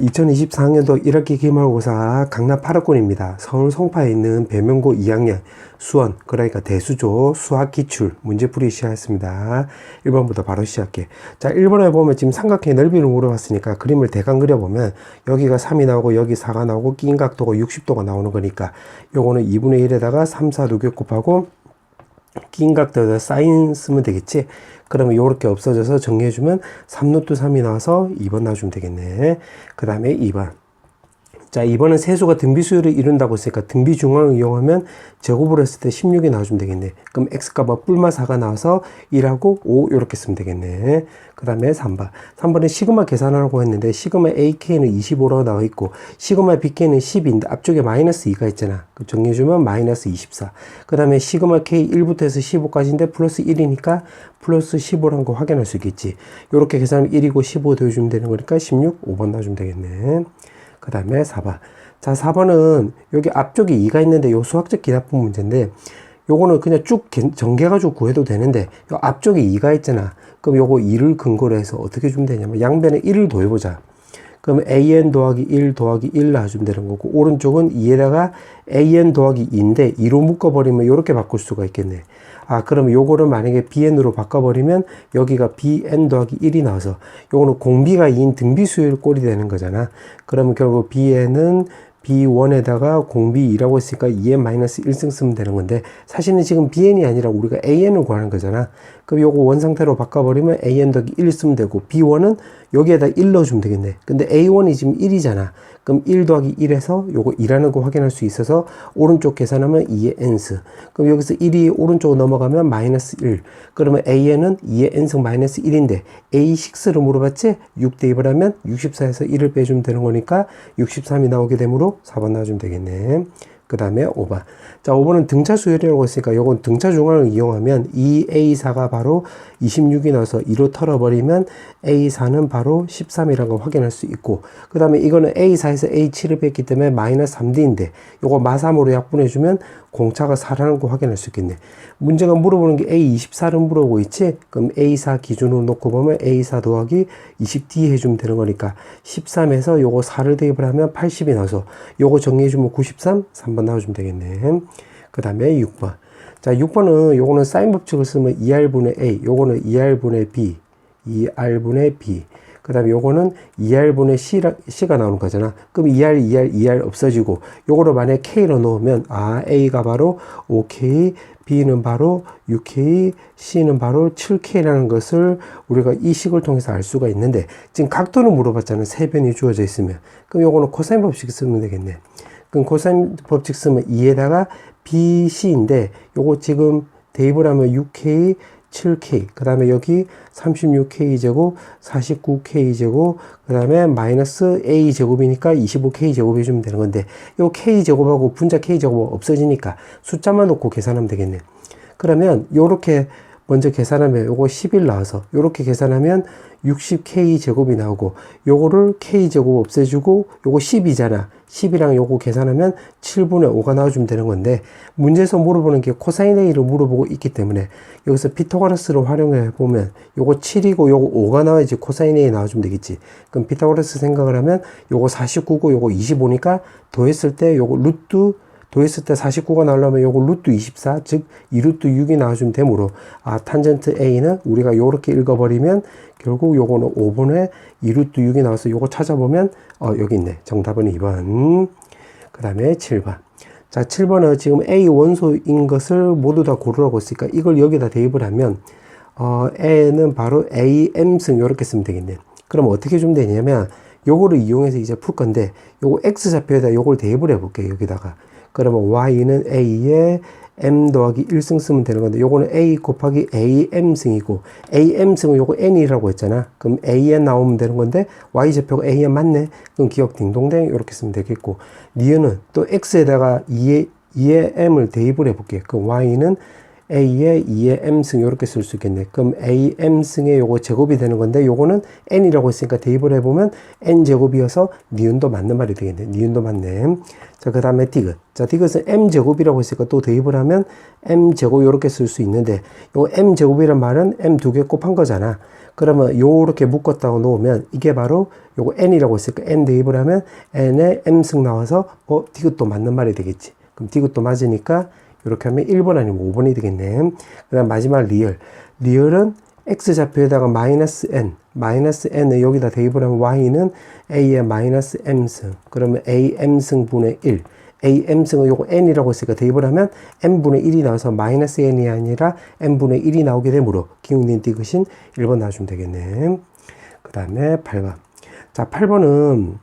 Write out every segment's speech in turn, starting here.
2024학년도 1학기 기말고사 강남 8학군입니다. 서울 송파에 있는 배명고 2학년 수원, 그러니까 대수조 수학기출 문제풀이 시작했습니다. 1번부터 바로 시작해. 자, 1번에 보면 지금 삼각형의 넓이를 물어봤으니까 그림을 대강 그려보면 여기가 3이 나오고 여기 4가 나오고 낀 각도가 60도가 나오는 거니까 요거는 2분의 1에다가 3, 4, 6에 곱하고 낀 각도에다 사인 쓰면 되겠지. 그러면 요렇게 없어져서 정리해주면 3루트 3이 나와서 2번 나와주면 되겠네. 그 다음에 2번. 자, 2번은 세수가 등비수열을 이룬다고 했으니까 등비중앙을 이용하면 제곱을 했을 때 16이 나와주면 되겠네. 그럼 x값은 뿔마 4가 나와서 1하고 5 이렇게 쓰면 되겠네. 그 다음에 3번. 3번은 시그마 계산하라고 했는데 시그마 AK는 25라고 나와 있고 시그마 BK는 10인데 앞쪽에 마이너스 2가 있잖아. 정리해주면 마이너스 24. 그 다음에 시그마 K 1부터 해서 15까지인데 플러스 1이니까 플러스 15라는 거 확인할 수 있겠지. 요렇게 계산하면 1이고 15 더해주면 되는 거니까 16, 5번 놔주면 되겠네. 그 다음에 4번. 자, 4번은 여기 앞쪽에 2가 있는데 요 수학적 기납부 문제인데 요거는 그냥 쭉 전개가지고 구해도 되는데 요 앞쪽에 2가 있잖아. 그럼 요거 2를 근거로 해서 어떻게 주면 되냐면 양변에 1을 더해보자. 그럼 an 더하기 1 더하기 1 놔주면 되는 거고 오른쪽은 2에다가 an 더하기 2인데 2로 묶어버리면 이렇게 바꿀 수가 있겠네. 아, 그럼 요거를 만약에 bn으로 바꿔버리면 여기가 bn 더하기 1이 나와서 요거는 공비가 2인 등비수열 꼴이 되는 거잖아. 그러면 결국 bn은 b1에다가 공비 2라고 했으니까 2n-1승 쓰면 되는 건데 사실은 지금 bn이 아니라 우리가 an을 구하는 거잖아. 그럼 요거 원상태로 바꿔버리면 an 더하기 1 쓰면 되고 b1은 여기에다 1 넣어주면 되겠네. 근데 a1이 지금 1이잖아. 그럼 1 더하기 1에서 요거 2라는 거 확인할 수 있어서 오른쪽 계산하면 2의 n스. 그럼 여기서 1이 오른쪽으로 넘어가면 마이너스 1. 그러면 an은 2의 n승 마이너스 1인데 a6를 물어봤지? 6 대입을 하면 64에서 1을 빼주면 되는 거니까 63이 나오게 되므로 4번 나와주면 되겠네. 그 다음에 5번. 자, 5번은 등차 수열이라고 했으니까 요건 등차 중앙을 이용하면 2a4가 바로 26이 나와서 2로 털어버리면 a4는 바로 13이라는 걸 확인할 수 있고 그 다음에 이거는 a4에서 a7을 뺐기 때문에 마이너스 3d인데 요거 마3으로 약분해주면 공차가 4라는 거 확인할 수 있겠네. 문제가 물어보는 게 a24를 물어보고 있지? 그럼 a4 기준으로 놓고 보면 a4 더하기 20d 해주면 되는 거니까 13에서 요거 4를 대입을 하면 80이 나와서 요거 정리해주면 93, 3번 나와주면 되겠네. 그 다음에 6번. 자, 6번은 요거는 사인 법칙을 쓰면 2r분의 a, 요거는 2r분의 b, 2r분의 b. 그 다음에 요거는 2r분의 c가 나오는 거잖아. 그럼 2r 없어지고 요거를 만약에 k로 넣으면 a가 바로 5k, b는 바로 6k, c는 바로 7k라는 것을 우리가 이 식을 통해서 알 수가 있는데 지금 각도를 물어봤잖아. 세 변이 주어져 있으면. 그럼 요거는 코사인 법칙 쓰면 되겠네. 그럼 코사인 법칙 쓰면 2에다가 BC인데 요거 지금 대입을 하면 6K, 7K, 그 다음에 여기 36K제곱, 49K제곱, 그 다음에 마이너스 A제곱이니까 25K제곱 해주면 되는 건데 요 K제곱하고 분자 K제곱 없어지니까 숫자만 놓고 계산하면 되겠네. 그러면 요렇게 먼저 계산하면 요거 11 나와서 요렇게 계산하면 60K제곱이 나오고 요거를 K제곱 없애주고 요거 10이잖아. 10이랑 요거 계산하면 7분의 5가 나와주면 되는 건데 문제에서 물어보는 게 코사인 A를 물어보고 있기 때문에 여기서 피타고라스를 활용해 보면 요거 7이고 요거 5가 나와야지 코사인 A 나와주면 되겠지. 그럼 피타고라스 생각을 하면 요거 49고 요거 25니까 더했을 때 요거 루트 더했을 때 49가 나오려면 요거 루트 24, 즉 2루트 6이 나와주면 되므로 탄젠트 A는 우리가 요렇게 읽어버리면 결국 요거는 5번에 2루트 6이 나와서 요거 찾아보면 여기 있네. 정답은 2번. 그 다음에 7번. 자, 7번은 지금 A 원소인 것을 모두 다 고르라고 했으니까 이걸 여기다 대입을 하면 A는 바로 AM승 요렇게 쓰면 되겠네. 그럼 어떻게 주면 되냐면 요거를 이용해서 이제 풀 건데 요거 X좌표에다 요걸 대입을 해볼게요. 여기다가. 그러면 y는 a에 m 더하기 1승 쓰면 되는 건데 요거는 a 곱하기 am승이고 am승은 요거 n이라고 했잖아. 그럼 an 나오면 되는 건데 y좌표가 an 맞네. 그럼 기억 딩동댕 이렇게 쓰면 되겠고 니은은 또 x에다가 2의 m을 대입을 해볼게. 그럼 y는 a의 2의 m승 이렇게 쓸 수 있겠네. 그럼 a m승의 요거 제곱이 되는 건데 요거는 n이라고 했으니까 대입을 해보면 n제곱이어서 니은도 맞는 말이 되겠네. 니은도 맞네. 자, 그 다음에 디귿. 자, 디귿은 m제곱이라고 했으니까 또 대입을 하면 m제곱 이렇게 쓸 수 있는데 요 m제곱이란 말은 m 두 개 곱한 거잖아. 그러면 요렇게 묶었다고 놓으면 이게 바로 요거 n이라고 했으니까 n 대입을 하면 n의 m승 나와서 디귿도 맞는 말이 되겠지. 그럼 디귿도 맞으니까 이렇게 하면 1번 아니면 5번이 되겠네. 그 다음 마지막 리얼. 리얼은 x좌표에다가 마이너스 n을 여기다 대입을 하면 y는 a의 마이너스 m승. 그러면 am승 분의 1. am승은 요거 n이라고 했으니까 대입을 하면 n분의 1이 나와서 마이너스 n이 아니라 n분의 1이 나오게 되므로 기울인 디귿인 1번 나와주면 되겠네. 그 다음에 8번. 자, 8번은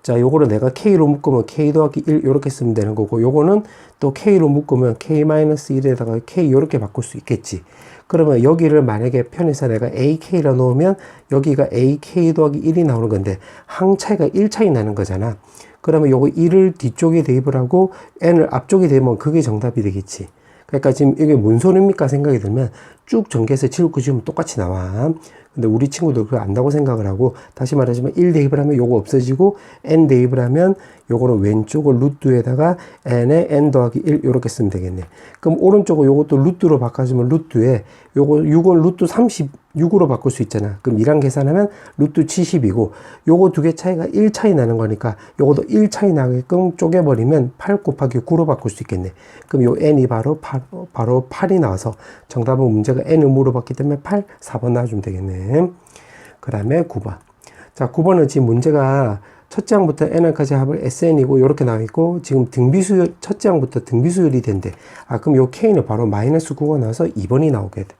자, 요거를 내가 k로 묶으면 k 더하기 1 요렇게 쓰면 되는 거고 요거는 또 k로 묶으면 k-1에다가 k 요렇게 바꿀 수 있겠지. 그러면 여기를 만약에 편에서 내가 ak라 놓으면 여기가 ak 더하기 1이 나오는 건데 항 차이가 1 차이 나는 거잖아. 그러면 요거 1을 뒤쪽에 대입을 하고 n을 앞쪽에 대입하면 그게 정답이 되겠지. 그러니까 지금 이게 뭔 소리입니까 생각이 들면 쭉 전개해서 지우고 지우면 똑같이 나와. 근데 우리 친구들 그거 안다고 생각을 하고 다시 말하자면 1 대입을 하면 요거 없어지고 n 대입을 하면 요거는 왼쪽을 루트에다가 n에 n 더하기 1 요렇게 쓰면 되겠네. 그럼 오른쪽을 요것도 루트로 바꿔주면 루트에 요거 6은 루트 36으로 바꿀 수 있잖아. 그럼 2랑 계산하면 루트 70이고 요거 두 개 차이가 1 차이 나는 거니까 요것도 1 차이 나게끔 쪼개버리면 8 곱하기 9로 바꿀 수 있겠네. 그럼 요 n이 바로 8이 나와서 정답은 문제가 n을 물어봤기 때문에 8, 4번 나와주면 되겠네. 그 다음에 9번. 자, 9번은 지금 문제가 첫째 항부터 n까지 합을 sn이고 이렇게 나와 있고 지금 등비수열 첫째 항부터 등비수열이 된대. 아, 그럼 요 k는 바로 마이너스 9가 나와서 2번이 나오게 돼.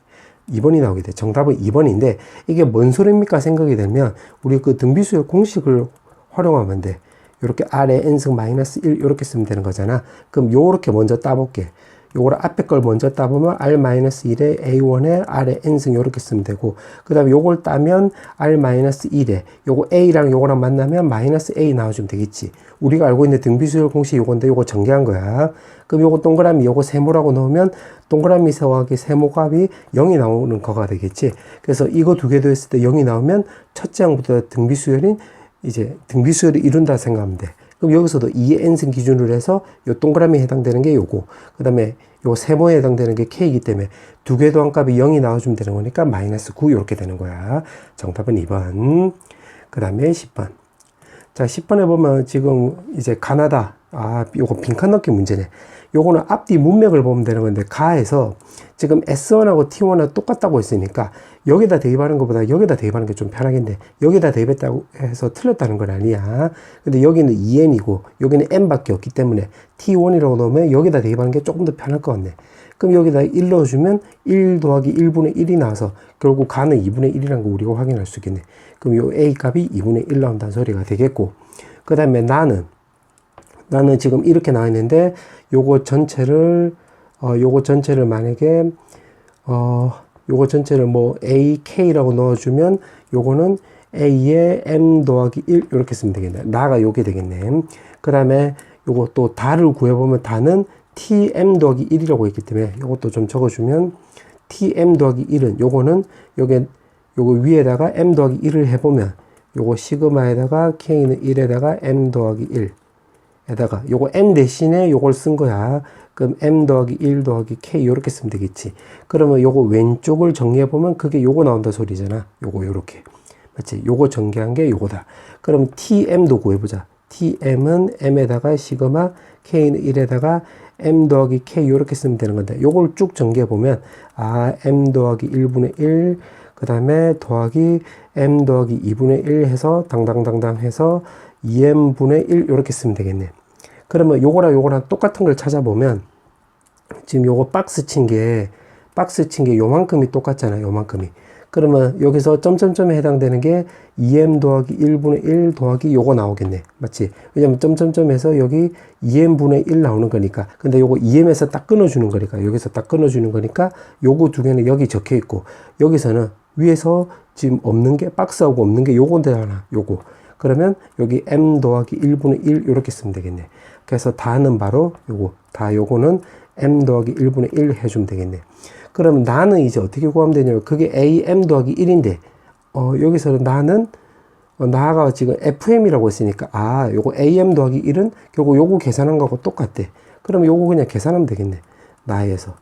2번이 나오게 돼. 정답은 2번인데 이게 뭔 소리입니까 생각이 되면 우리 그 등비수열 공식을 활용하면 돼. 이렇게 r에 n승 마이너스 1 이렇게 쓰면 되는 거잖아. 그럼 요렇게 먼저 따볼게. 요걸 앞에 걸 먼저 따보면 r-1에 a1에 r에 n승 요렇게 쓰면 되고 그 다음에 요걸 따면 r-1에 요거 a랑 요거랑 만나면 마이너스 a 나와주면 되겠지. 우리가 알고 있는 등비수열 공식 요건데 요거 전개한 거야. 그럼 요거 동그라미 요거 세모라고 넣으면 동그라미 세모하기 세모값이 0이 나오는 거가 되겠지. 그래서 이거 두 개 더했을 때 0이 나오면 첫째 항부터 등비수열인 이제 등비수열을 이룬다 생각하면 돼. 그럼 여기서도 2의 n승 기준으로 해서 요 동그라미에 해당되는 게 요거. 그 다음에 요 세모에 해당되는 게 k이기 때문에 두 개 더한값이 0이 나와주면 되는 거니까 마이너스 9 이렇게 되는 거야. 정답은 2번. 그 다음에 10번. 자, 10번에 보면 지금 이제 가나다. 아, 요거 빈칸 넣기 문제네. 요거는 앞뒤 문맥을 보면 되는 건데 가에서 지금 S1하고 T1하고 똑같다고 했으니까 여기다 대입하는 것보다 여기다 대입하는 게 좀 편하겠네. 여기다 대입했다고 해서 틀렸다는 건 아니야. 근데 여기는 2n이고 여기는 n밖에 없기 때문에 T1이라고 넣으면 여기다 대입하는 게 조금 더 편할 것 같네. 그럼 여기다 1 넣어주면 1 더하기 1분의 1이 나와서 결국 가는 2분의 1이라는 거 우리가 확인할 수 있겠네. 그럼 요 A 값이 2분의 1 나온다는 소리가 되겠고 그 다음에 나는 지금 이렇게 나와 있는데 요거 전체를 만약에 요거 전체를 뭐 AK라고 넣어주면 요거는 A의 M 더하기 1 이렇게 쓰면 되겠네. 나가 요게 되겠네. 그 다음에 요거 또 다를 구해보면 다는 TM 더하기 1이라고 했기 때문에 요것도 좀 적어주면 TM 더하기 1은 요거는 요거 위에다가 M 더하기 1을 해보면 요거 시그마에다가 K는 1에다가 M 더하기 1 에다가 요거 n 대신에 요걸 쓴 거야. 그럼 m 더하기 1 더하기 k 요렇게 쓰면 되겠지. 그러면 요거 왼쪽을 정리해 보면 그게 요거 나온다 소리잖아. 요거 요렇게. 맞지? 요거 전개한 게 요거다. 그럼 tm도 구해보자. tm은 m에다가 시그마 k는 1에다가 m 더하기 k 요렇게 쓰면 되는 건데 요걸 쭉 전개해 보면 아 m 더하기 1분의 1 그 다음에 더하기 m 더하기 2분의 1 해서 당당당당 해서 2m분의 1 이렇게 쓰면 되겠네. 그러면 요거랑 똑같은 걸 찾아보면 지금 요거 박스 친 게 요만큼이 똑같잖아. 요만큼이. 그러면 여기서 점점점에 해당되는 게 2m 더하기 1분의 1 더하기 요거 나오겠네. 맞지? 왜냐면 점점점에서 여기 2m분의 1 나오는 거니까. 근데 요거 2m에서 딱 끊어주는 거니까. 여기서 딱 끊어주는 거니까 요거 두 개는 여기 적혀 있고 여기서는 위에서 지금 없는 게 박스하고 없는 게 요건데잖아. 요거. 그러면 여기 m 더하기 1분의 1 이렇게 쓰면 되겠네. 그래서 다는 바로 요거. 요거는 m 더하기 1분의 1 해주면 되겠네. 그러면 나는 이제 어떻게 구하면 되냐면 그게 am 더하기 1인데 여기서는 나는 나가 지금 fm이라고 했으니까 요거 am 더하기 1은 결국 요거 계산한 거하고 똑같대. 그러면 요거 그냥 계산하면 되겠네. 나에서.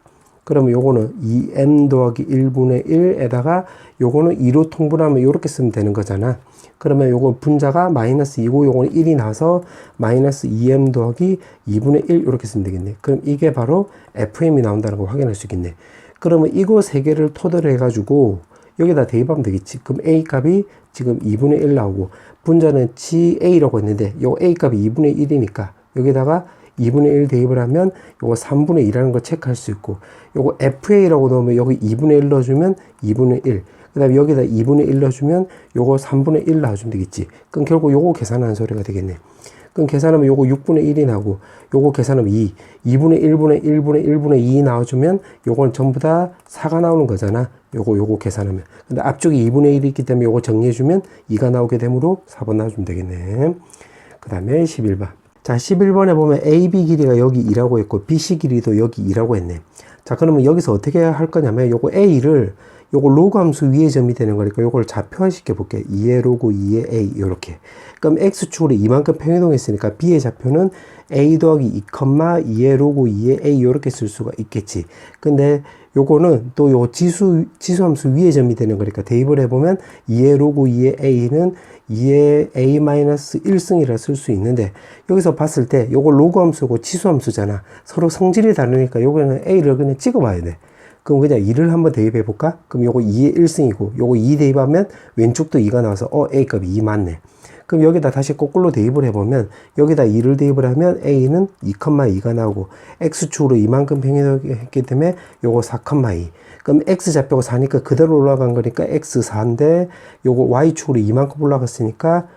그러면 요거는 2m 더하기 1분의 1에다가 요거는 2로 통분하면 요렇게 쓰면 되는 거잖아. 그러면 요거 분자가 마이너스 2고 요거는 1이 나서 마이너스 2m 더하기 2분의 1 이렇게 쓰면 되겠네. 그럼 이게 바로 fm이 나온다는 걸 확인할 수 있겠네. 그러면 이거 세 개를 토대로 해가지고 여기다 대입하면 되겠지. 그럼 a 값이 지금 2분의 1 나오고 분자는 GA라고 했는데 요 a 값이 2분의 1이니까 여기다가 2분의 1 대입을 하면 요거 3분의 2라는 걸 체크할 수 있고 요거 FA라고 넣으면 여기 2분의 1 넣어주면 2분의 1 그 다음에 여기다 2분의 1 넣어주면 요거 3분의 1 나와주면 되겠지. 그럼 결국 요거 계산하는 소리가 되겠네. 그럼 계산하면 요거 6분의 1이 나오고 요거 계산하면 2분의 1분의 1분의 1분의 2 나와주면 요건 전부 다 4가 나오는 거잖아. 요거 계산하면. 근데 앞쪽에 2분의 1이 있기 때문에 요거 정리해주면 2가 나오게 되므로 4번 나와주면 되겠네. 그 다음에 11번. 자, 11번에 보면 AB 길이가 여기 2라고 했고 BC 길이도 여기 2라고 했네. 자, 그러면 여기서 어떻게 할 거냐면 요거 A를 요거 로그 함수 위에 점이 되는 거니까 요걸 좌표화 시켜 볼게. 2의 로그 2의 A 요렇게. 그럼 X축으로 이만큼 평이동했으니까 B의 좌표는 A 더하기 2, 2의 로그 2의 A 요렇게 쓸 수가 있겠지. 근데 요거는 또 요 지수함수 위에 점이 되는 거니까 대입을 해보면 2의 로그 2의 A는 2의 A-1승이라 쓸 수 있는데 여기서 봤을 때 요거 로그 함수고 지수함수잖아. 서로 성질이 다르니까 요거는 A를 그냥 찍어봐야 돼. 그럼 그냥 2를 한번 대입해 볼까? 그럼 요거 2의 1승이고 요거 2 대입하면 왼쪽도 2가 나와서 A값이 2 맞네. 그럼 여기다 다시 거꾸로 대입을 해보면 여기다 2를 대입을 하면 A는 2,2가 나오고 X축으로 이만큼 평행했기 때문에 요거 4,2. 그럼 X좌표가 4니까 그대로 올라간 거니까 X4인데 요거 Y축으로 이만큼 올라갔으니까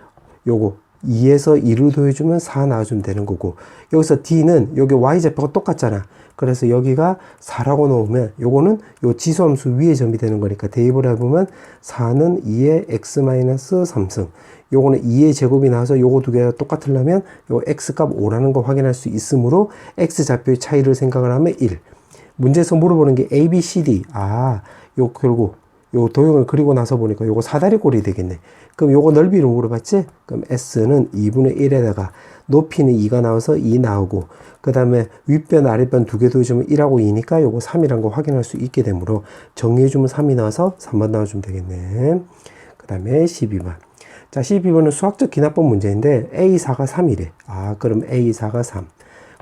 요거 2에서 2를 더해주면 4 나와주면 되는 거고 여기서 D는 여기 Y좌표가 똑같잖아. 그래서 여기가 4라고 놓으면 요거는 요 지수함수 위에 점이 되는 거니까 대입을 해보면 4는 2의 x-3승 요거는 2의 제곱이 나와서 요거 두 개가 똑같으려면 요 x값 5라는 거 확인할 수 있으므로 x좌표의 차이를 생각을 하면 1. 문제에서 물어보는 게 A, B, C, D. 요 결국 요 도형을 그리고 나서 보니까 요거 사다리꼴이 되겠네. 그럼 요거 넓이를 물어봤지? 그럼 S는 2분의 1에다가 높이는 2가 나와서 2 나오고 그 다음에 윗변 아랫변 두 개 더해주면 1하고 2니까 요거 3이란 거 확인할 수 있게 되므로 정리해주면 3이 나와서 3번 나와주면 되겠네. 그 다음에 12번. 자, 12번은 수학적 기납법 문제인데 A4가 3이래. 그럼 A4가 3.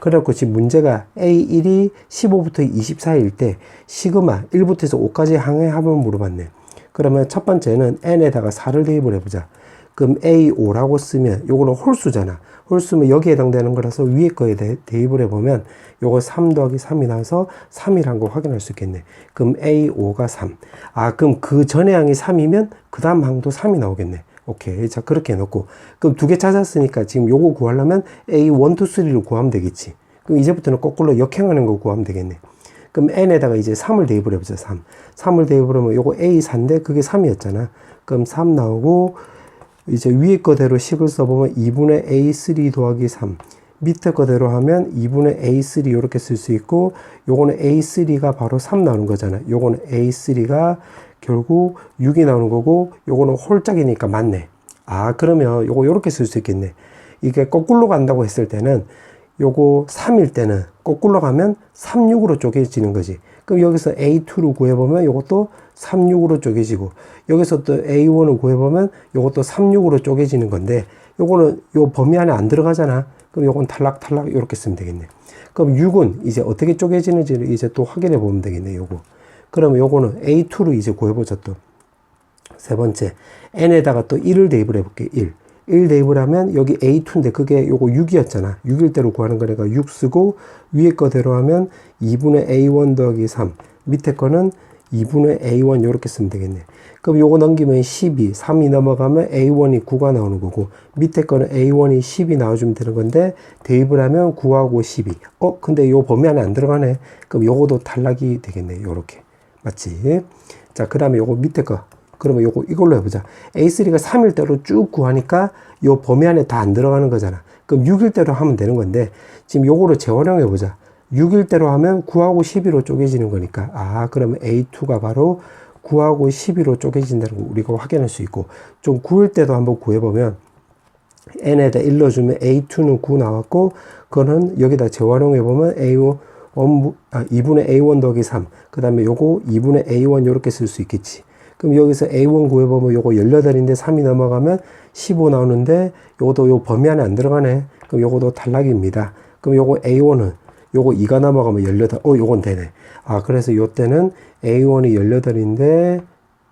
그래갖고 지금 문제가 A1이 15부터 24일 때 시그마 1부터 해서 5까지 항의 합을 물어봤네. 그러면 첫 번째는 n에다가 4를 대입을 해보자. 그럼 A5라고 쓰면 요거는 홀수잖아. 홀수면 여기에 해당되는 거라서 위에 거에 대입을 해보면 요거 3 더하기 3이 나와서 3이란 거 확인할 수 있겠네. 그럼 A5가 3. 그럼 그 전에 항이 3이면 그 다음 항도 3이 나오겠네. 오케이. 자, 그렇게 해놓고. 그럼 두 개 찾았으니까 지금 요거 구하려면 A1, 2, 3를 구하면 되겠지. 그럼 이제부터는 거꾸로 역행하는 거 구하면 되겠네. 그럼 n에다가 이제 3을 대입을 해보자. 3을 대입을 하면 요거 A4인데 그게 3이었잖아. 그럼 3 나오고 이제 위에 거대로 식을 써보면 2분의 A3 더하기 3. 밑에 거대로 하면 2분의 A3 이렇게 쓸 수 있고 요거는 A3가 바로 3 나오는 거잖아. 요거는 A3가 결국 6이 나오는 거고 요거는 홀짝이니까 맞네. 그러면 요거 요렇게 쓸 수 있겠네. 이게 거꾸로 간다고 했을 때는 요거 3일 때는 거꾸로 가면 3, 6으로 쪼개지는 거지. 그럼 여기서 A2로 구해보면 요것도 3, 6으로 쪼개지고 여기서 또 A1을 구해보면 요것도 3, 6으로 쪼개지는 건데 요거는 요 범위 안에 안 들어가잖아. 그럼 요건 탈락탈락 이렇게 쓰면 되겠네. 그럼 6은 이제 어떻게 쪼개지는지를 이제 또 확인해 보면 되겠네. 요거. 그러면 요거는 A2로 이제 구해보자. 또 세 번째 n에다가 또 1을 대입을 해볼게. 1 대입을 하면 여기 A2인데 그게 요거 6이었잖아. 6일 대로 구하는 거니까 6 쓰고 위에 거대로 하면 2분의 A1 더하기 3 밑에 거는 2분의 A1 요렇게 쓰면 되겠네. 그럼 요거 넘기면 12 3이 넘어가면 A1이 9가 나오는 거고 밑에 거는 A1이 10이 나와주면 되는 건데 대입을 하면 9하고 12 근데 요 범위 안에 안 들어가네. 그럼 요거도 탈락이 되겠네. 요렇게 맞지? 자, 그 다음에 요거 밑에 거 그러면 요거 이걸로 해보자. A3가 3일 대로 쭉 구하니까 요 범위 안에 다 안 들어가는 거잖아. 그럼 6일 대로 하면 되는 건데 지금 요거를 재활용해 보자. 6일 대로 하면 9하고 12로 쪼개지는 거니까, 아, 그러면 A2가 바로 9하고 12로 쪼개진다는 거 우리가 확인할 수 있고, 좀 구울 때도 한번 구해보면, n에다 1 넣어주면 A2는 9 나왔고, 그거는 여기다 재활용해보면 A1, 2분의 A1 더하기 3, 그 다음에 요거 2분의 A1 요렇게 쓸 수 있겠지. 그럼 여기서 A1 구해보면 요거 18인데 3이 넘어가면 15 나오는데, 요것도 요 범위 안에 안 들어가네. 그럼 요것도 탈락입니다. 그럼 요거 A1은 요거 2가 넘어가면 18, 요건 되네. 아, 그래서 요 때는 A1이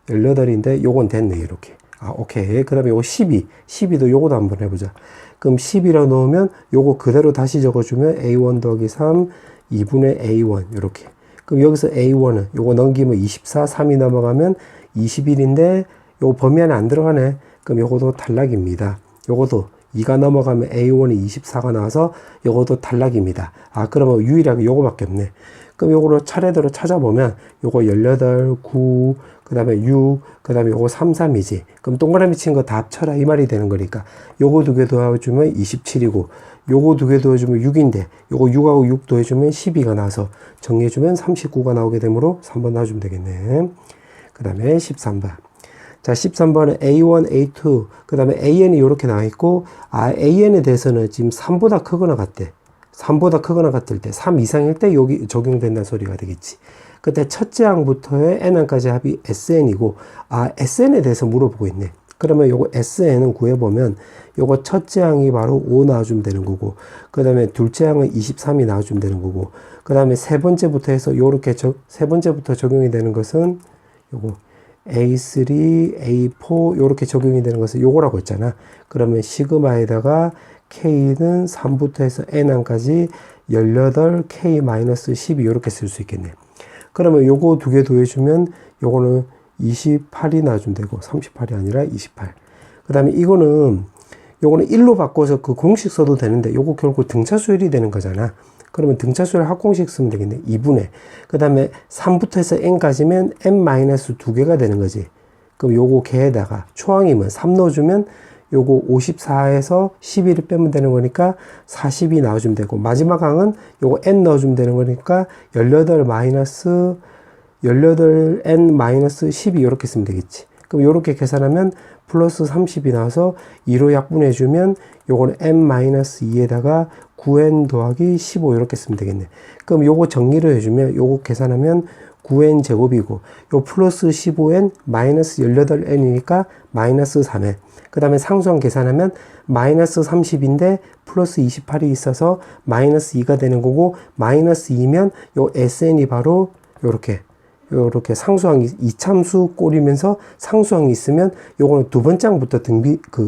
18인데 요건 됐네, 이렇게. 아, 오케이. 그 다음에 요거 12도 요거도 한번 해보자. 그럼 12라 넣으면 요거 그대로 다시 적어주면 A1 더하기 3, 2분의 A1, 요렇게. 그럼 여기서 A1은 요거 넘기면 24, 3이 넘어가면 21인데 요거 범위 안에 안 들어가네. 그럼 요것도 탈락입니다. 요것도 2가 넘어가면 A1이 24가 나와서 요것도 탈락입니다. 아, 그러면 유일하게 요거밖에 없네. 그럼 요거를 차례대로 찾아보면 요거 18, 9, 그 다음에 6, 그 다음에 요거 3, 3이지. 그럼 동그라미 친 거 다 합쳐라 이 말이 되는 거니까 요거 두 개 더해주면 27이고 요거 두 개 더해주면 6인데 요거 6하고 6 더해주면 12가 나와서 정리해주면 39가 나오게 되므로 3번 놔주면 되겠네. 그 다음에 13번. 자, 13번은 A1, A2, 그 다음에 AN이 이렇게 나와 있고, 아, AN에 대해서는 지금 3보다 크거나 같대. 3보다 크거나 같을 때, 3 이상일 때 여기 적용된다는 소리가 되겠지. 그때 첫째 항부터의 n항까지 합이 SN이고, 아, SN에 대해서 물어보고 있네. 그러면 요거 SN은 구해보면, 요거 첫째 항이 바로 5 나와주면 되는 거고, 그 다음에 둘째 항은 23이 나와주면 되는 거고, 그 다음에 세 번째부터 해서 요렇게 세 번째부터 적용이 되는 것은 요거 A3, A4 요렇게 적용이 되는 것은 요거라고 했잖아. 그러면 시그마에다가 K는 3부터 해서 N항까지 18, K-12 요렇게 쓸 수 있겠네. 그러면 요거 두 개 더해주면 요거는 28이 나와주면 되고 38이 아니라 28. 그 다음에 요거는 1로 바꿔서 그 공식 써도 되는데 요거 결국 등차수열이 되는 거잖아. 그러면 등차수열 합공식 쓰면 되겠네. 2분의. 그 다음에 3부터 해서 n까지면 n-2개가 되는 거지. 그럼 요거 걔에다가 초항이면 3 넣어주면 요거 54에서 11을 빼면 되는 거니까 40이 나와주면 되고, 마지막 항은 요거 n 넣어주면 되는 거니까 18n-12 이렇게 쓰면 되겠지. 그럼 요렇게 계산하면 플러스 30이 나와서 2로 약분해주면 요거는 n-2에다가 9n 더하기 15 이렇게 쓰면 되겠네. 그럼 요거 정리를 해주면 요거 계산하면 9n 제곱이고 요 플러스 15n 마이너스 18n이니까 마이너스 3n. 그 다음에 상수항 계산하면 마이너스 30인데 플러스 28이 있어서 마이너스 2가 되는 거고, 마이너스 2면 요 SN이 바로 요렇게 상수항이 이참수 꼴이면서 상수항이 있으면 요거는 두 번째 항부터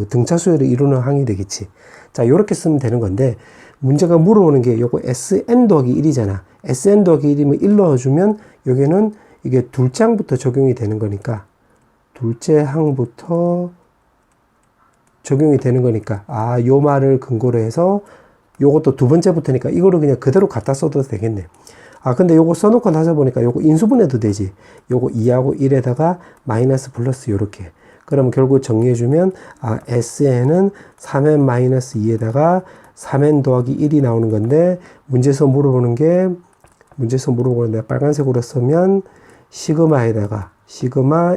등차수열을 이루는 항이 되겠지. 자, 요렇게 쓰면 되는 건데, 문제가 물어보는 게 요거 SN 더하기 1이잖아. SN 더하기 1이면 1 넣어주면 여기는 이게 둘째 항부터 적용이 되는 거니까, 둘째 항부터 적용이 되는 거니까, 아, 요 말을 근거로 해서 요것도 두 번째부터니까 이거를 그냥 그대로 갖다 써도 되겠네. 아, 근데 요거 써놓고 나서 보니까 요거 인수분해도 되지. 요거 2하고 1에다가 마이너스 플러스 요렇게. 그러면 결국 정리해주면, 아, SN은 3n 마이너스 2에다가 3n 더하기 1이 나오는 건데, 문제에서 물어보는 데 빨간색으로 쓰면, 시그마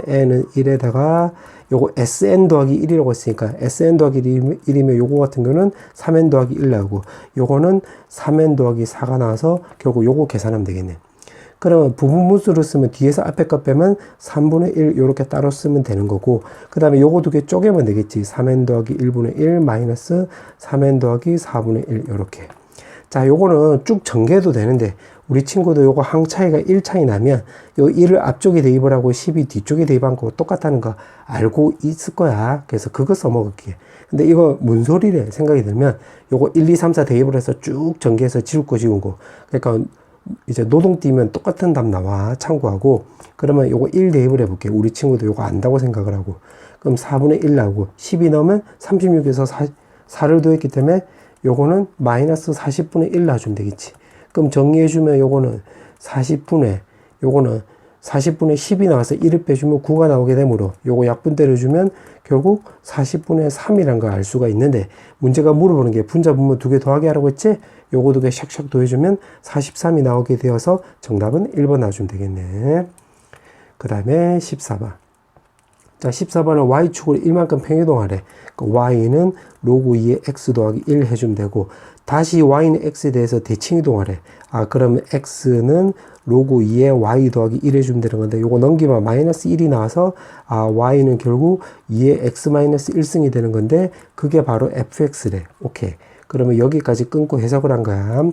n은 1에다가 요거 SN 더하기 1이라고 했으니까 SN 더하기 1이면 요거 같은 경우는 3N 더하기 1 나오고, 요거는 3N 더하기 4가 나와서 결국 요거 계산하면 되겠네. 그러면 부분분수를 쓰면 뒤에서 앞에 것 빼면 3분의 1 요렇게 따로 쓰면 되는 거고, 그 다음에 요거 두 개 쪼개면 되겠지. 3N 더하기 1분의 1 마이너스 3N 더하기 4분의 1 요렇게. 자, 요거는 쭉 전개해도 되는데, 우리 친구도 요거 항 차이가 1 차이 나면 요 1을 앞쪽에 대입을 하고 10이 뒤쪽에 대입한 거 똑같다는 거 알고 있을 거야. 그래서 그거 써먹을게. 근데 이거 뭔 소리래 생각이 들면, 요거 1, 2, 3, 4 대입을 해서 쭉 전개해서 지울 거 지운 거. 그러니까 이제 노동 띄면 똑같은 답 나와. 참고하고. 그러면 요거 1 대입을 해볼게. 우리 친구도 요거 안다고 생각을 하고. 그럼 4분의 1 나오고 10이 넣으면 36에서 4를 더했기 때문에 요거는 마이너스 40분의 1 놔주면 되겠지. 그럼 정리해주면 요거는 40분의, 요거는 40분의 10이 나와서 1을 빼주면 9가 나오게 되므로 요거 약분 때려주면 결국 40분의 3이란 걸 알 수가 있는데 문제가 물어보는 게 분자 분모 두 개 더하기 하라고 했지? 요거 두 개 샥샥 더해주면 43이 나오게 되어서 정답은 1번 놔주면 되겠네. 그 다음에 14번. 자, 14번은 y축으로 1만큼 평이동하래. 그러니까 y는 로그 2의 x 더하기 1 해주면 되고 다시 y는 x에 대해서 대칭이동하래. 아, 그러면 x는 로그 2의 y 더하기 1 해주면 되는 건데 요거 넘기면 마이너스 1이 나와서 아, y는 결국 2의 x 마이너스 1승이 되는 건데 그게 바로 fx래. 오케이. 그러면 여기까지 끊고 해석을 한 거야.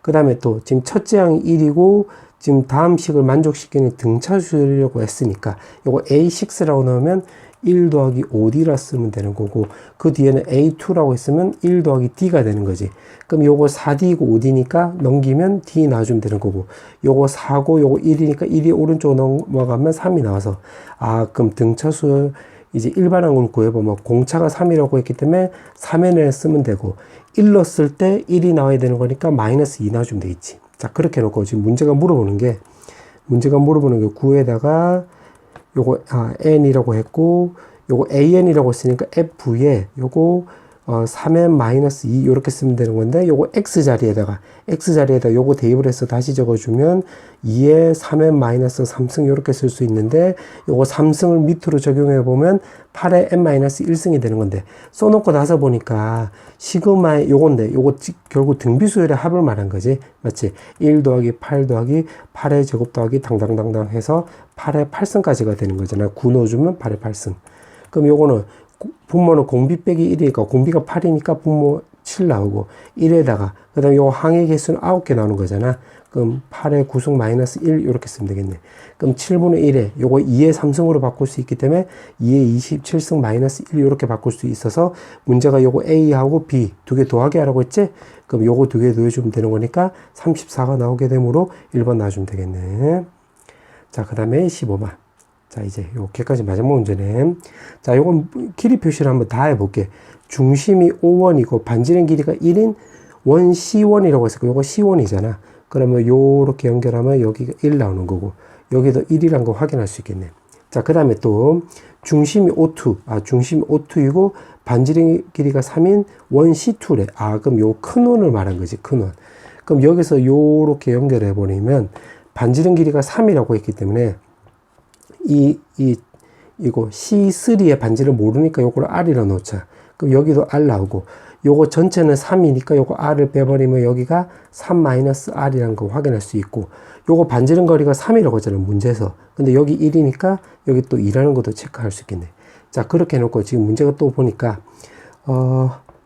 그 다음에 또 지금 첫째 항이 1이고 지금 다음 식을 만족시키는 등차수려고 했으니까 요거 A6라고 넣으면 1 더하기 5D라 쓰면 되는 거고 그 뒤에는 A2라고 했으면 1 더하기 D가 되는 거지. 그럼 요거 4D이고 5D니까 넘기면 D 놔주면 되는 거고 요거 4고 요거 1이니까 1이 오른쪽으로 넘어가면 3이 나와서 아 그럼 등차수 이제 일반항을 구해보면 공차가 3이라고 했기 때문에 3n을 쓰면 되고 1 넣었을 때 1이 나와야 되는 거니까 마이너스 2 놔주면 되겠지. 자, 그렇게 해놓고 지금 문제가 물어보는 게 9에다가 요거, n이라고 했고, 요거 an이라고 했으니까 f에 요거, 3n-2 요렇게 쓰면 되는 건데, 요거 x자리에다가 요거 대입을 해서 다시 적어주면 2에 3n-3승 요렇게 쓸 수 있는데, 요거 3승을 밑으로 적용해보면 8에 n-1승이 되는 건데, 써놓고 나서 보니까 시그마의 요건데, 요거 결국 등비수열의 합을 말한 거지. 맞지? 1 더하기 8 더하기 8의 제곱 더하기 당당당당 해서 8의 8승까지가 되는 거잖아. 9 넣어주면 8의 8승. 그럼 요거는 분모는 공비 빼기 1이니까 공비가 8이니까 분모 7 나오고 1에다가 그 다음에 요 항의 개수는 9개 나오는 거잖아. 그럼 8의 9승 마이너스 1 이렇게 쓰면 되겠네. 그럼 7분의 1에 요거 2의 3승으로 바꿀 수 있기 때문에 2의 27승 마이너스 1 이렇게 바꿀 수 있어서 문제가 요거 A하고 B 두 개 더하게 하라고 했지? 그럼 요거 두 개 더해주면 되는 거니까 34가 나오게 되므로 1번 놔주면 되겠네. 자, 그 다음에 15번. 자, 이제 요게까지 마지막 문제네. 자, 요건 길이 표시를 한번 다 해볼게. 중심이 5원이고 반지름 길이가 1인 원 C1이라고 했을 거 요거 C1이잖아. 그러면 요렇게 연결하면 여기가 1 나오는 거고 여기도 1이란 거 확인할 수 있겠네. 자, 그 다음에 또 중심이 O2, 중심이 O2이고 반지름 길이가 3인 원 C2래. 아, 그럼 요 큰 원을 말한 거지, 큰 원. 그럼 여기서 요렇게 연결해 버리면 반지름 길이가 3이라고 했기 때문에 이거 C3의 반지를 모르니까 요거를 R이라 놓자. 그럼 여기도 R 나오고, 요거 전체는 3이니까 요거 R을 빼버리면 여기가 3-R이라는 거 확인할 수 있고, 요거 반지름 거리가 3이라고 했잖아, 문제에서. 근데 여기 1이니까 여기 또 2라는 것도 체크할 수 있겠네. 자, 그렇게 해놓고 지금 문제가 또 보니까,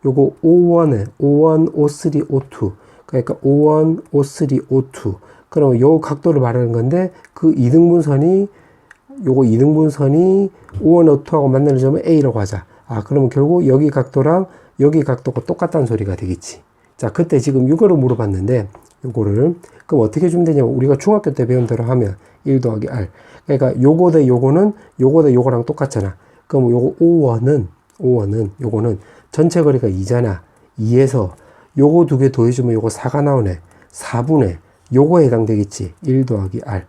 요거 O1, O3, O2. 그러니까 O1, O3, O2. 그럼 요 각도를 말하는 건데, 그 이등분선이 요거 이등분선이 O1, O2하고 만나는 점을 A라고 하자. 아, 그러면 결국 여기 각도랑 여기 각도가 똑같다는 소리가 되겠지. 자, 그때 지금 이거를 물어봤는데, 요거를. 그럼 어떻게 주면 되냐면, 우리가 중학교 때 배운 대로 하면 1 더하기 R. 그러니까 요거 대 요거는 요거 대 요거랑 똑같잖아. 그럼 요거 O1은 요거는 전체 거리가 2잖아. 2에서 요거 두 개 더해주면 요거 4가 나오네. 4분의 요거에 해당되겠지. 1 더하기 R.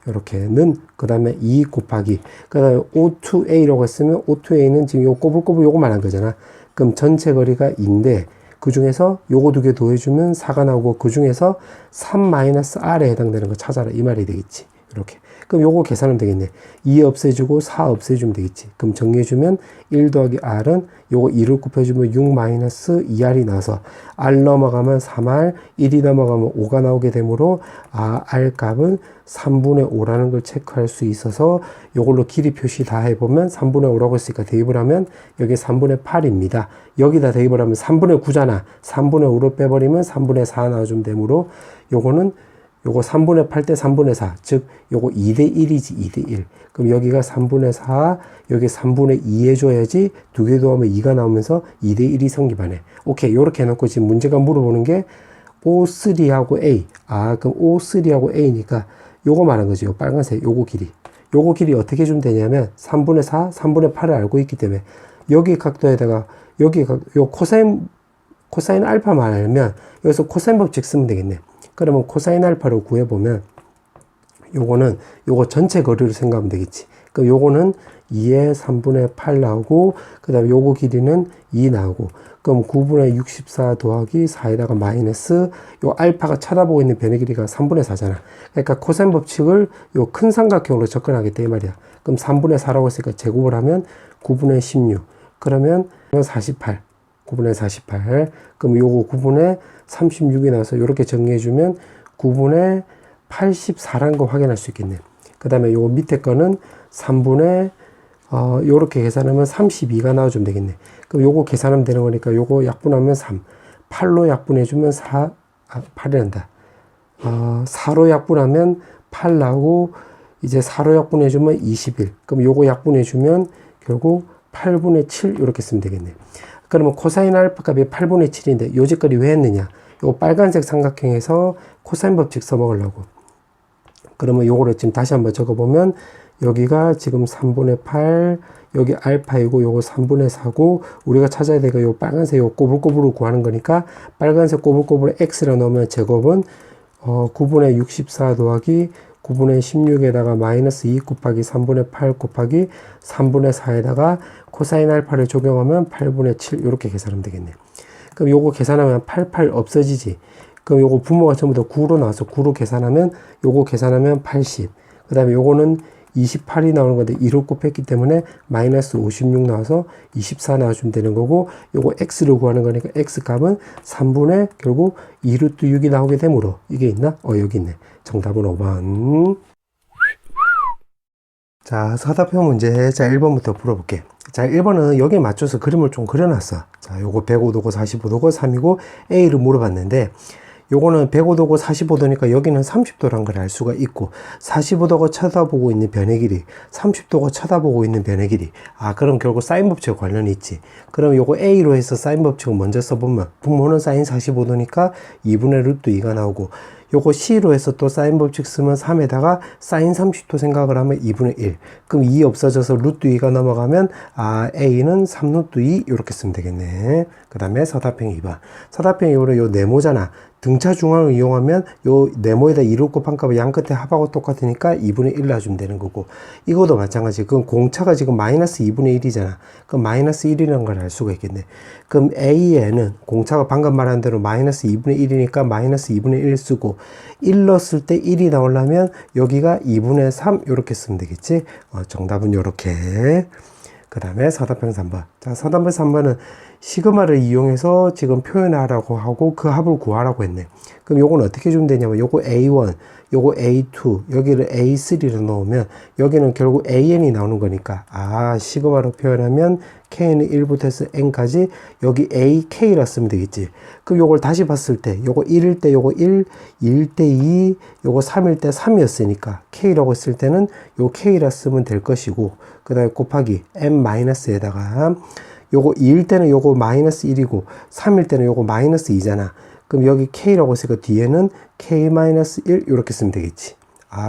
요렇게는, 그 다음에 2 곱하기, 그 다음에 O2A라고 했으면 O2A는 지금 요 꼬불꼬불 요거 말한 거잖아. 그럼 전체 거리가 2인데, 그 중에서 요거 두 개 더해주면 4가 나오고, 그 중에서 3-R에 해당되는 거 찾아라. 이 말이 되겠지. 이렇게. 그럼 요거 계산하면 되겠네. 2 없애주고 4 없애주면 되겠지. 그럼 정리해주면 1 더하기 R은 요거 2를 곱해주면 6-2R이 나와서 R 넘어가면 3R, 1이 넘어가면 5가 나오게 되므로 R 값은 3분의 5라는 걸 체크할 수 있어서 요걸로 길이 표시 다 해보면 3분의 5라고 했으니까 대입을 하면 여기 3분의 8입니다. 여기다 대입을 하면 3분의 9잖아. 3분의 5로 빼버리면 3분의 4 나와주면 되므로 요거는 요거 3분의 8 대 3분의 4, 즉 요거 2대 1이지. 2대 1. 그럼 여기가 3분의 4, 여기 3분의 2 해줘야지 두 개 더하면 2가 나오면서 2대 1이 성립하네. 오케이. 요렇게 해놓고 지금 문제가 물어보는 게 O3하고 A. 그럼 O3하고 A니까 요거 말한 거지. 요 빨간색 요거 길이. 요거 길이 어떻게 주면 되냐면 3분의 4, 3분의 8을 알고 있기 때문에 여기 각도에다가 요 코사인 알파만 알면 여기서 코사인 법칙 쓰면 되겠네. 그러면 코사인 알파로 구해보면 요거는 요거 전체 거리로 생각하면 되겠지. 그럼 요거는 2의 3분의 8 나오고, 그 다음에 요거 길이는 2 나오고, 그럼 9분의 64 더하기 4에다가 마이너스, 요 알파가 쳐다보고 있는 변의 길이가 3분의 4잖아. 그러니까 코사인 법칙을 요 큰 삼각형으로 접근하겠다 이 말이야. 그럼 3분의 4라고 했으니까 제곱을 하면 9분의 16. 그러면 48. 9분의 48. 그럼 요거 9분의 36이 나와서 요렇게 정리해주면 9분의 84라는 거 확인할 수 있겠네. 그 다음에 요 밑에 거는 3분의 요렇게 계산하면 32가 나와주면 되겠네. 그럼 요거 계산하면 되는 거니까 요거 약분하면 3. 8로 약분해주면 8이란다. 4로 약분하면 8 나오고, 이제 4로 약분해주면 21. 그럼 요거 약분해주면 결국 8분의 7 이렇게 쓰면 되겠네. 그러면 코사인 알파 값이 8분의 7인데 요 짓거리 왜 했느냐? 요 빨간색 삼각형에서 코사인 법칙 써먹으려고. 그러면 요거를 지금 다시 한번 적어보면 여기가 지금 3분의 8, 여기 알파이고 요거 3분의 4고, 우리가 찾아야 되가 요 빨간색 요 꼬불꼬불을 구하는 거니까 빨간색 꼬불꼬불에 x라 넣으면 제곱은 9분의 64 더하기 9분의 16에다가 마이너스 2 곱하기 3분의 8 곱하기 3분의 4에다가 코사인 알파를 적용하면 8분의 7 이렇게 계산하면 되겠네. 그럼 요거 계산하면 88 없어지지. 그럼 요거 분모가 전부 다 9로 나와서 9로 계산하면 요거 계산하면 80. 그 다음에 요거는 28이 나오는 건데 2로 곱했기 때문에 마이너스 56 나와서 24 나와주면 되는 거고, 요거 x를 구하는 거니까 x 값은 3분의 결국 2루트 6이 나오게 되므로 이게 있나? 여기 있네. 정답은 5번. 자, 서답형 문제. 자, 1번부터 풀어볼게. 자, 1번은 여기에 맞춰서 그림을 좀 그려놨어. 자, 요거 105도고 45도고 3이고 A를 물어봤는데, 요거는 105도고 45도니까 여기는 30도란 걸 알 수가 있고, 45도가 쳐다보고 있는 변의 길이, 30도가 쳐다보고 있는 변의 길이. 그럼 결국 사인 법칙과 관련이 있지. 그럼 요거 A로 해서 사인 법칙을 먼저 써보면, 분모는 사인 45도니까 2분의 루트 2가 나오고, 요거 C로 해서 또 사인 법칙 쓰면 3에다가 사인 30도 생각을 하면 2분의 1. 그럼 2 없어져서 루트 2가 넘어가면 A는 3루트 2 이렇게 쓰면 되겠네. 그 다음에 서답형 2번. 서답형 2번은 요 네모잖아. 등차 중앙을 이용하면 요 네모에다 2를 곱한 값을 양 끝에 합하고 똑같으니까 2분의 1 놔주면 되는 거고, 이것도 마찬가지. 그럼 공차가 지금 마이너스 2분의 1이잖아. 그럼 마이너스 1이라는 걸 알 수가 있겠네. 그럼 A에는 공차가 방금 말한 대로 마이너스 2분의 1이니까 마이너스 2분의 1 쓰고, 1 넣었을 때 1이 나오려면 여기가 2분의 3 이렇게 쓰면 되겠지. 정답은 요렇게. 그 다음에 서답형 3번. 자, 서답형 3번은 시그마를 이용해서 지금 표현하라고 하고 그 합을 구하라고 했네. 그럼 요건 어떻게 주면 되냐면 요거 A1, 요거 A2, 여기를 A3로 넣으면 여기는 결국 AN이 나오는 거니까 시그마로 표현하면 K는 1부터 해서 N까지 여기 AK라 쓰면 되겠지. 그럼 요걸 다시 봤을 때 요거 1일 때 요거 1, 2일 때 2, 요거 3일 때 3이었으니까 K라고 했을 때는 요 K라 쓰면 될 것이고, 그 다음에 곱하기 M-에다가 요거 2일 때는 요거 마이너스 1이고 3일 때는 요거 마이너스 2잖아. 그럼 여기 K라고 했으니까 뒤에는 K-1 이렇게 쓰면 되겠지.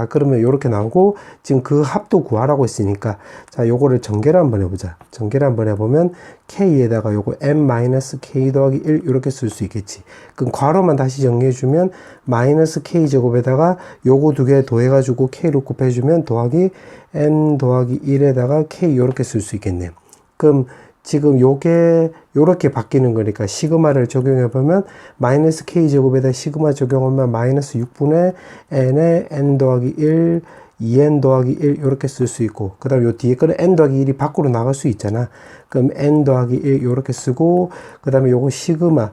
그러면 이렇게 나오고, 지금 그 합도 구하라고 했으니까, 자, 요거를 전개를 한번 해보자. 전개를 한번 해보면, K에다가 요거 M-K 더하기 1 이렇게 쓸 수 있겠지. 그럼 괄호만 다시 정리해주면, 마이너스 K 제곱에다가 요거 두 개 더해가지고 K로 곱해주면 더하기 M 더하기 1에다가 K 이렇게 쓸 수 있겠네. 그럼 지금 요게 요렇게 바뀌는 거니까 시그마를 적용해 보면 마이너스 k 제곱에다 시그마 적용하면 마이너스 6분의 n에 n 더하기 1, 2n 더하기 1 이렇게 쓸 수 있고, 그 다음에 요 뒤에 거는 n 더하기 1이 밖으로 나갈 수 있잖아. 그럼 n 더하기 1 이렇게 쓰고, 그 다음에 요거 시그마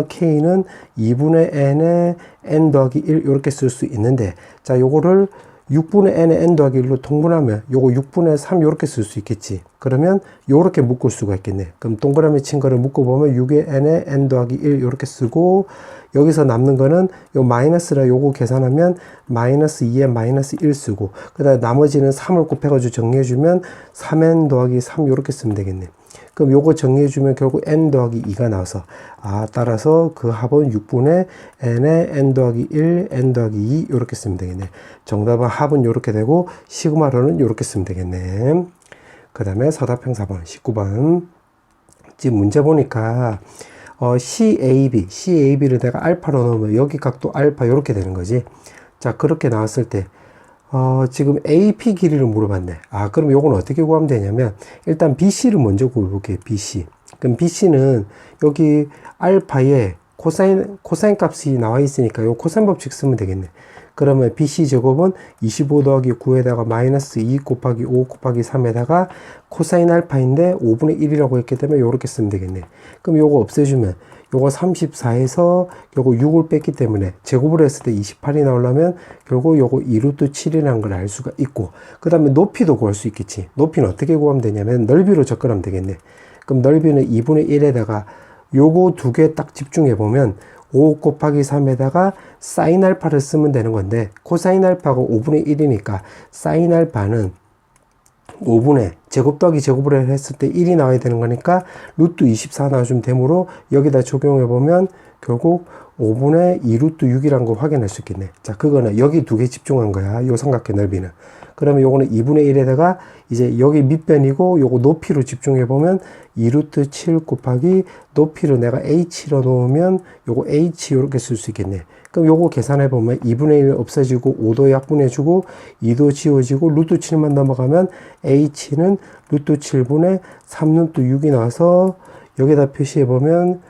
k는 2분의 n에 n 더하기 1 이렇게 쓸 수 있는데, 자, 요거를 6분의 n에 n 더하기 1로 통분하면 요거 6분의 3 요렇게 쓸 수 있겠지. 그러면 요렇게 묶을 수가 있겠네. 그럼 동그라미 친 거를 묶어보면 6의 n에 n 더하기 1 요렇게 쓰고, 여기서 남는 거는 요 마이너스라 요거 계산하면 마이너스 2에 마이너스 1 쓰고, 그 다음에 나머지는 3을 곱해가지고 정리해주면 3n 더하기 3 요렇게 쓰면 되겠네. 그럼 요거 정리해주면 결국 n 더하기 2가 나와서 따라서 그 합은 6분의 n에 n 더하기 1, n 더하기 2 이렇게 쓰면 되겠네. 정답은 합은 이렇게 되고 시그마로는 이렇게 쓰면 되겠네. 그 다음에 서답형 4번 19번. 지금 문제 보니까 CAB를 내가 알파로 넣으면 여기 각도 알파 이렇게 되는 거지. 자, 그렇게 나왔을 때 지금 AP 길이를 물어봤네. 그럼 요건 어떻게 구하면 되냐면, 일단 BC를 먼저 구해볼게요. BC. 그럼 BC는 여기 알파에 코사인 값이 나와 있으니까 요 코사인 법칙 쓰면 되겠네. 그러면 BC 제곱은 25 더하기 9에다가 마이너스 2 곱하기 5 곱하기 3에다가 코사인 알파인데 5분의 1이라고 했기 때문에 요렇게 쓰면 되겠네. 그럼 요거 없애주면 요거 34에서 요거 6을 뺐기 때문에 제곱을 했을 때 28이 나오려면 결국 요거 2루트 7이라는 걸 알 수가 있고, 그 다음에 높이도 구할 수 있겠지. 높이는 어떻게 구하면 되냐면 넓이로 접근하면 되겠네. 그럼 넓이는 2분의 1에다가 요거 두 개 딱 집중해 보면 5 곱하기 3에다가 사인 알파를 쓰면 되는 건데, 코사인 알파가 5분의 1이니까 사인 알파는 5분의 제곱 더하기 제곱을 했을 때 1이 나와야 되는 거니까 루트 24 나와주면 되므로 여기다 적용해 보면 결국 5분의 2 루트 6이라는 거 확인할 수 있겠네. 자, 그거는 여기 두 개 집중한 거야. 요 삼각형 넓이는. 그러면 요거는 2분의 1에다가 이제 여기 밑변이고 요거 높이로 집중해 보면 2 루트 7 곱하기 높이로 내가 h로 놓으면 요거 h 요렇게 쓸 수 있겠네. 그럼 요거 계산해 보면 2분의 1 없어지고 5도 약분해주고 2도 지워지고 루트 7만 넘어가면 h는 루트 7분의 3 루트 6이 나와서 여기다 표시해 보면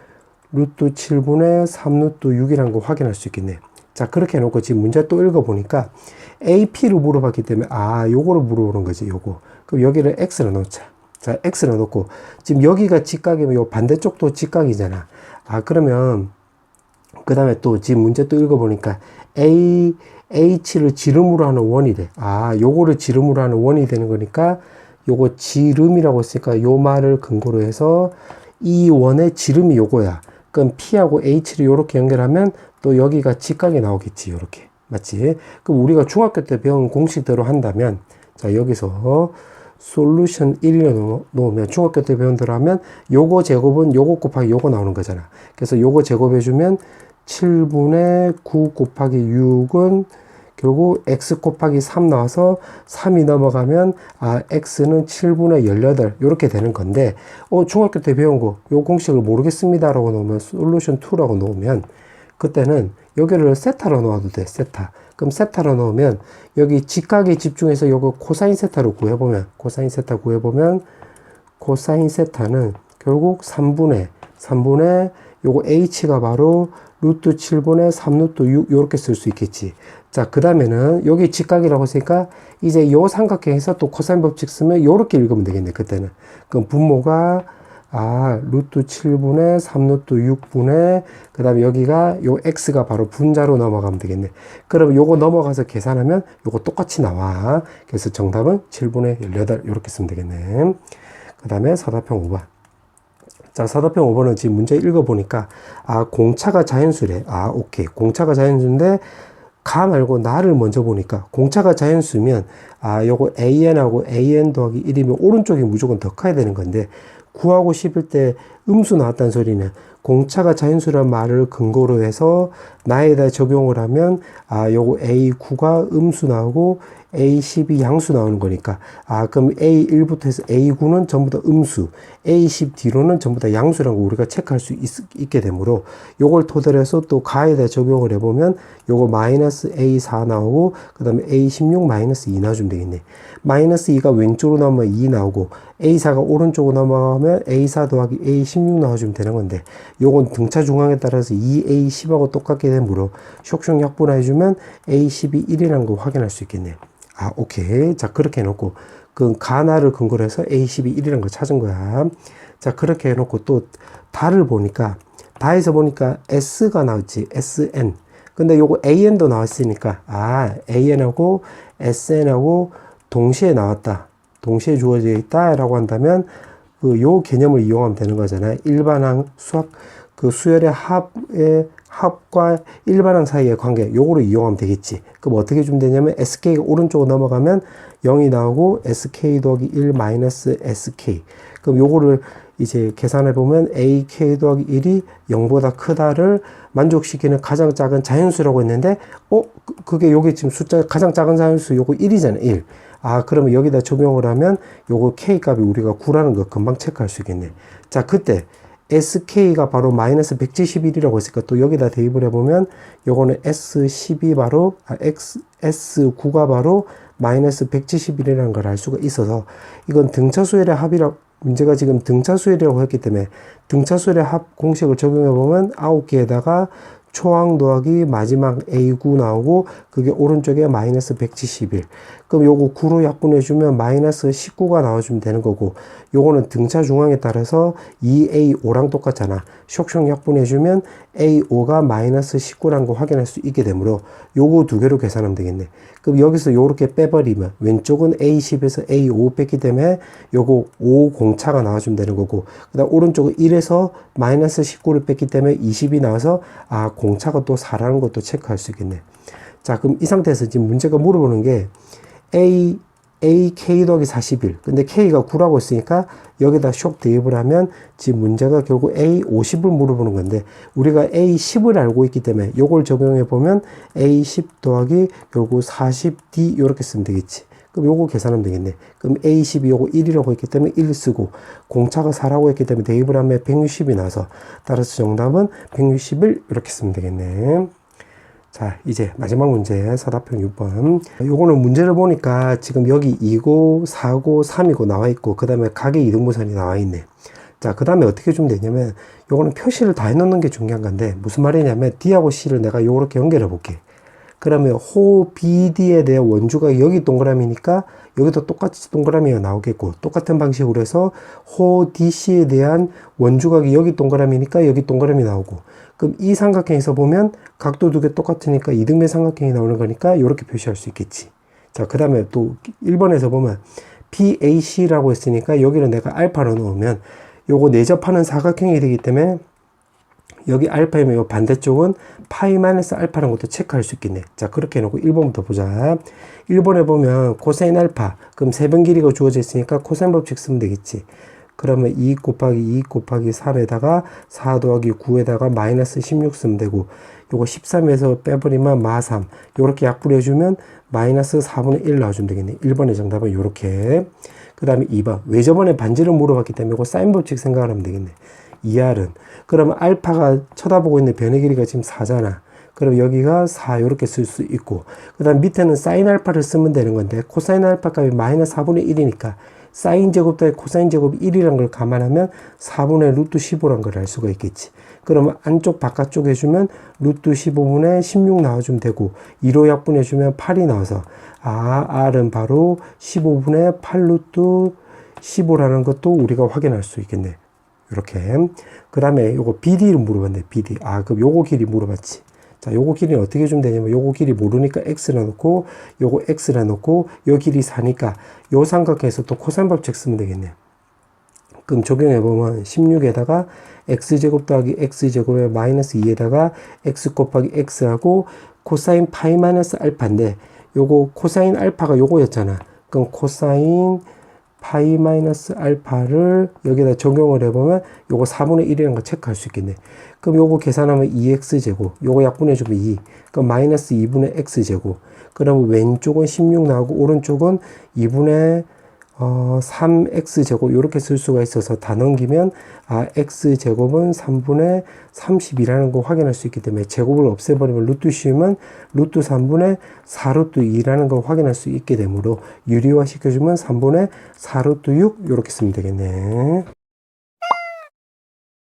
루트 7분의 3 루트 6이라는 거 확인할 수 있겠네. 자, 그렇게 해놓고 지금 문제 또 읽어보니까 AP를 물어봤기 때문에 요거를 물어보는 거지. 요거. 그럼 여기를 X를 놓자. 자, X를 놓고 지금 여기가 직각이면 요 반대쪽도 직각이잖아. 그러면 그 다음에 또 지금 문제 또 읽어보니까 H를 지름으로 하는 원이래. 요거를 지름으로 하는 원이 되는 거니까 요거 지름이라고 했으니까 요 말을 근거로 해서 이 원의 지름이 요거야. 그럼 P하고 H를 요렇게 연결하면 또 여기가 직각이 나오겠지. 요렇게. 맞지? 그럼 우리가 중학교 때 배운 공식대로 한다면, 자, 여기서 솔루션 1을 놓으면 중학교 때 배운 대로 하면 요거 제곱은 요거 곱하기 요거 나오는 거잖아. 그래서 요거 제곱해주면 7분의 9 곱하기 6은 결국 x 곱하기 3 나와서 3이 넘어가면 x는 7분의 18 이렇게 되는 건데, 중학교 때 배운 거 요 공식을 모르겠습니다 라고 놓으면 솔루션 2라고 놓으면 그때는 여기를 세타로 놓아도 돼. 세타. 그럼 세타로 놓으면 여기 직각에 집중해서 요거 코사인 세타로 구해보면 코사인 세타는 결국 3분의 요거 h가 바로 루트 7분의 3 루트 6 요렇게 쓸 수 있겠지. 자, 그 다음에는 여기 직각이라고 했으니까 이제 요 삼각형에서 또 코사인 법칙 쓰면 요렇게 읽으면 되겠네. 그때는. 그럼 분모가 루트 7분의 3 루트 6분의 그 다음에 여기가 요 x가 바로 분자로 넘어가면 되겠네. 그럼 요거 넘어가서 계산하면 요거 똑같이 나와. 그래서 정답은 7분의 18 이렇게 쓰면 되겠네. 그 다음에 사답형 5번. 자, 사답형 5번은 지금 문제 읽어보니까 공차가 자연수래. 오케이. 공차가 자연수인데 가 말고 나를 먼저 보니까 공차가 자연수면 요거 an하고 an 더하기 1이면 오른쪽이 무조건 더 커야 되는 건데, 구하고 싶을 때 음수 나왔다는 소리는 공차가 자연수란 말을 근거로 해서 나에다 적용을 하면 요거 A9가 음수 나오고 A10이 양수 나오는 거니까 그럼 A1부터 해서 A9는 전부 다 음수, A10 뒤로는 전부 다 양수라는 거 우리가 체크할 수 있게 되므로 요걸 토대로 해서 또 가에다 적용을 해보면 요거 마이너스 A4 나오고 그 다음에 A16 마이너스 2 나와주면 되겠네. 마이너스 2가 왼쪽으로 나오면 2 나오고 A4가 오른쪽으로 넘어가면 A4 더하기 A16 나와주면 되는 건데, 요건 등차 중앙에 따라서 2A10하고 똑같게 되므로 쇽쇽 약분해주면 A10이 1이라는 거 확인할 수 있겠네. 오케이. 자, 그렇게 해놓고 그 가나를 근거로 해서 A10이 1이라는 걸 찾은 거야. 자, 그렇게 해놓고 또 다를 보니까 다에서 보니까 S가 나왔지. SN. 근데 요거 AN도 나왔으니까 AN하고 SN하고 동시에 나왔다. 동시에 주어져 있다 라고 한다면 요 개념을 이용하면 되는 거잖아요. 일반항 수학 수열의 합과 일반항 사이의 관계, 요거를 이용하면 되겠지. 그럼 어떻게 주면 되냐면 SK가 오른쪽으로 넘어가면 0이 나오고 SK 더하기 1 마이너스 SK. 그럼 요거를 이제 계산해 보면 AK 더하기 1이 0보다 크다를 만족시키는 가장 작은 자연수라고 했는데, 그게 요게 지금 숫자 가장 작은 자연수 요거 1이잖아. 1. 그러면 여기다 적용을 하면 요거 K 값이 우리가 9라는 거 금방 체크할 수 있겠네. 자, 그때 SK가 바로 마이너스 171이라고 했으니까 또 여기다 대입을 해보면 요거는 S10이 바로 S9가 바로 마이너스 171이라는 걸 알 수가 있어서 이건 등차수열의 합이라 문제가 지금 등차수열이라고 했기 때문에 등차수열의 합 공식을 적용해보면 9개에다가 초항 더하기 마지막 A9 나오고 그게 오른쪽에 마이너스 171. 그럼 요거 9로 약분해주면 마이너스 19가 나와주면 되는 거고 요거는 등차 중앙에 따라서 2A5랑 똑같잖아. 쇽쇽 약분해주면 A5가 마이너스 19라는 거 확인할 수 있게 되므로 요거 두 개로 계산하면 되겠네. 그럼 여기서 요렇게 빼버리면 왼쪽은 A10에서 A5 뺐기 때문에 요거 5 공차가 나와주면 되는 거고 그 다음 오른쪽은 1에서 마이너스 19를 뺐기 때문에 20이 나와서 아 공차가 또 4라는 것도 체크할 수 있겠네. 자 그럼 이 상태에서 지금 문제가 물어보는 게 K 더하기 41 근데 K가 9라고 했으니까 여기다 쇽 대입을 하면 지금 문제가 결국 A50을 물어보는 건데 우리가 A10을 알고 있기 때문에 요걸 적용해 보면 A10 더하기 결국 40D 요렇게 쓰면 되겠지. 그럼 요거 계산하면 되겠네. 그럼 A10이 요거 1이라고 했기 때문에 1 쓰고 공차가 4라고 했기 때문에 대입을 하면 160이 나서 따라서 정답은 161 이렇게 쓰면 되겠네. 자 이제 마지막 문제 사답형 6번 요거는 문제를 보니까 지금 여기 2고 4고 3이고 나와 있고 그 다음에 각의 이등분선이 나와 있네. 자 그 다음에 어떻게 주면 되냐면 요거는 표시를 다 해놓는 게 중요한 건데 무슨 말이냐면 D하고 C를 내가 요렇게 연결해 볼게. 그러면 호 BD에 대한 원주가 여기 동그라미니까 여기도 똑같이 동그라미가 나오겠고 똑같은 방식으로 해서 호 DC에 대한 원주각이 여기 동그라미니까 여기 동그라미 나오고 그럼 이 삼각형에서 보면 각도 두 개 똑같으니까 이등변 삼각형이 나오는 거니까 이렇게 표시할 수 있겠지. 자, 그 다음에 또 1번에서 보면 PAC라고 했으니까 여기를 내가 알파로 넣으면 요거 내접하는 사각형이 되기 때문에 여기 알파이면 요 반대쪽은 파이 마이너스 알파라는 것도 체크할 수 있겠네. 자, 그렇게 해놓고 1번부터 보자. 1번에 보면 코사인 알파, 그럼 세변 길이가 주어져 있으니까 코사인 법칙 쓰면 되겠지. 그러면 2 곱하기 2 곱하기 3에다가 4 더하기 9에다가 마이너스 16 쓰면 되고 요거 13에서 빼버리면 마3 요렇게 약분해주면 마이너스 4분의 1 나와주면 되겠네. 1번의 정답은 요렇게. 그 다음에 2번 왜 저번에 반지를 물어봤기 때문에 요거 사인 법칙 생각을 하면 되겠네. 2R은 그러면 알파가 쳐다보고 있는 변의 길이가 지금 4잖아. 그럼 여기가 4 이렇게 쓸 수 있고 그 다음 밑에는 사인 알파를 쓰면 되는 건데 코사인 알파 값이 마이너스 4분의 1이니까 사인 제곱 더하기 코사인 제곱이 1이라는 걸 감안하면 4분의 루트 15라는 걸 알 수가 있겠지. 그러면 안쪽 바깥쪽 해주면 루트 15분의 16 나와주면 되고 2로 약분해주면 8이 나와서 R은 바로 15분의 8 루트 15라는 것도 우리가 확인할 수 있겠네. 이렇게. 그 다음에 요거 BD를 물어봤네. BD. 그럼 요거 길이 물어봤지. 자, 요거 길이는 어떻게 주면 되냐면 요거 길이 모르니까 X라 놓고 요거 X라 놓고 요 길이 4니까 요 삼각형에서 또 코사인 법칙 쓰면 되겠네. 그럼 적용해보면 16에다가 X제곱 더하기 X제곱에 마이너스 2에다가 X 곱하기 X하고 코사인 파이 마이너스 알파인데 요거 코사인 알파가 요거였잖아. 그럼 코사인 파이 마이너스 알파를 여기다 적용을 해보면 요거 4분의 1이라는 거 체크할 수 있겠네. 그럼 요거 계산하면 2x제곱, 요거 약분해주면 2. 그럼 마이너스 2분의 x제곱. 그러면 왼쪽은 16 나오고 오른쪽은 2분의 3x제곱 이렇게 쓸 수가 있어서 다 넘기면 x제곱은 3분의 30이라는 거 확인할 수 있기 때문에 제곱을 없애버리면 루트 씌우면 루트 3분의 4루트 2라는 걸 확인할 수 있게 되므로 유리화 시켜주면 3분의 4루트 6 이렇게 쓰면 되겠네.